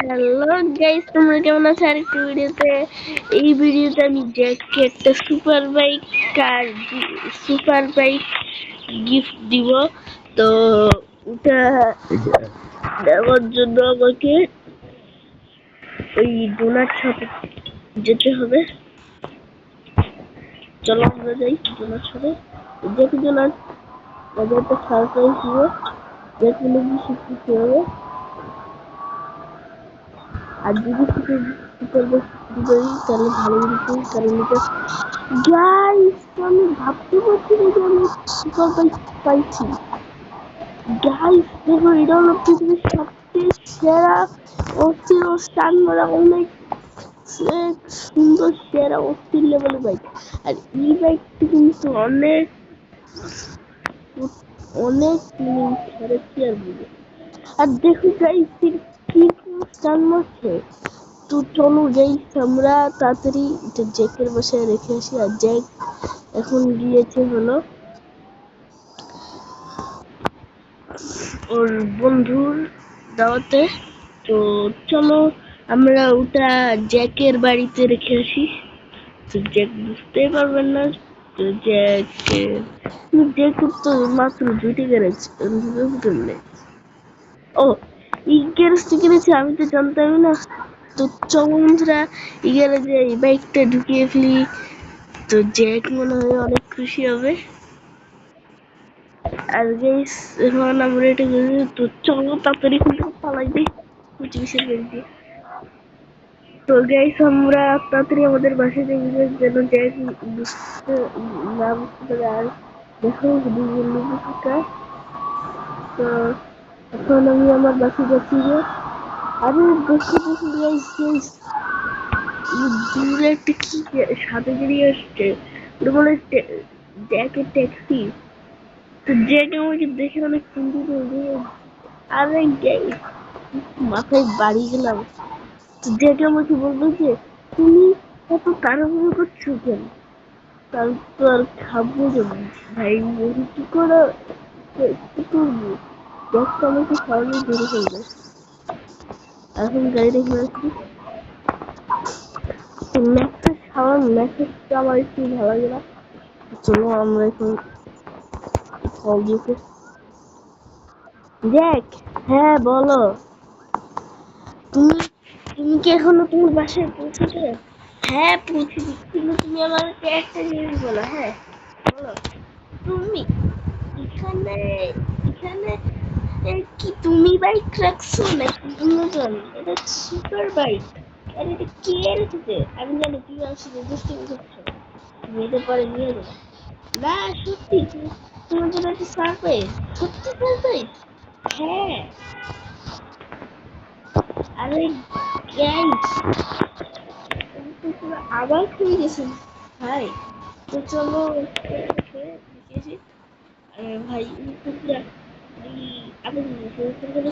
Hello guys, তোমরা কেমন আছো? আরেকটি ভিডিওতে। এই ভিডিওতে আমি জ্যাককে একটা সুপার বাইক গিফট দিব। তো ওটা দেওয়ার জন্য আমাকে ওই ডোনাট শপে যেতে হবে। চলো আমরা যাই ডোনাট শপে। জ্যাকি ডোনাট আমাদের একটা সারপ্রাইজ দিব। জ্যাকি বেশি খুশি হবে। আর যদি করি তাহলে ভালো কিন্তু, কারণ এটা গাইস আমি ভাবতে পারছি না যে আমি সুপার বাইক পাইছি। গাইস দেখো, এটা হলো পৃথিবীর সবচেয়ে সেরা অস্থির ও স্টান মারা অনেক সুন্দর সেরা অস্থির লেভেলের বাইক। আর এই বাইকটি কিন্তু অনেক অনেক ছাড়ে কি আর বলবো। আর দেখো গাইস কি স্টান মারছে। তো চলো গাইস আমরা তাড়াতাড়ি জ্যাকের বাসায় রেখে আসি। আর জ্যাক এখন গিয়েছে হলো ওর বন্ধুর দাওয়াতে। তো চলো আমরা ওটা জ্যাকের বাড়িতে রেখে আসি। তো জ্যাক বুঝতেই পারবেন না। তো জ্যাক তো মাত্র দুইটি গ্যারেজ নেই। ও এই গ্যারেজটা কিনেছে আমি তো জানতামই না। তো চলো বন্ধুরা এই গ্যারেজে এই বাইকটা ঢুকিয়ে ফেলি। তো জ্যাক মনে হয় অনেক খুশি হবে। আর গাইস এখন আমরা এটা তো চলো তাড়াতাড়ি পালাই দিই প্রতিবেশীর বাড়ি দিয়ে। তো গাইস আমরা তাড়াতাড়ি আমাদের বাসায় যাই যেন জ্যাক বুঝতে না বুঝতে পারে। আর দেখো লুকা। তো এখন আমি আমার বাসায় যাচ্ছি যে আরে দেখি দেখি গাইস গাইস দূরে একটা কি সাথে বেরিয়ে আসছে। ওটা বলে জ্যাকের ট্যাক্সি। তো জ্যাক আমাকে দেখে অনেক সুন্দর হয়ে। আরে মাথায় বাড়ি গেলাম। তো জ্যাক আমাকে বললো যে তুমি এত তাড়াহুড়ো করছো কেন? তারপর আর খাবো কেমন ভাই, কি করে কি করবো? জ্যাক তো আমাকে সরানোই ধরে ফেলবে। এখন গাড়িটা ঘুরেছি। ম্যাথটা সারান ম্যাথটা আমার একটু ভালো লাগে না। চলো আমরা এখন কল দিয়েছে। জ্যাক, হ্যাঁ বলো। তুমি তুমি কি এখনো তোমার বাসায় পৌঁছেছো? হ্যাঁ পৌঁছেছি, কিন্তু তুমি আমার একটা জিনিস বলো। হ্যাঁ বলো। তুমি এখানে এখানে কি তুমি বাইক রাখছো নাকি বিনোদন? এটা সুপার বাইক। আর এটা কে রেখেছে? আমি জানি তুমি আমার সাথে দুষ্টুমি করছো। তুমি এটা পরে নিয়ে যাবে না। সত্যি তোমার জন্য একটা সারপ্রাইজ। সত্যি সারপ্রাইজ। হ্যাঁ। আরে গাইস আবার খুলে গেছেন ভাই। তো চলো দেখেছি। ভাই কুকুরা এই আবার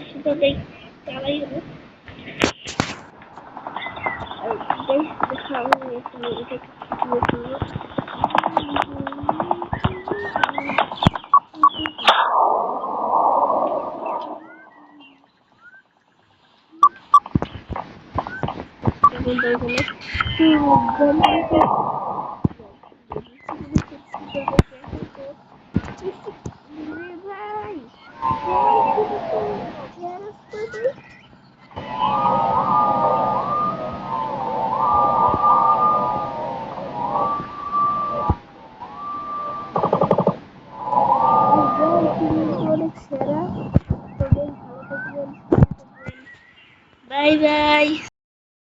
সুপার বাইক চালাই হলো। গাইস দেখা আমি এটা কিনে কিনবো। এখন ভাই অনেক সেরা। Bye bye.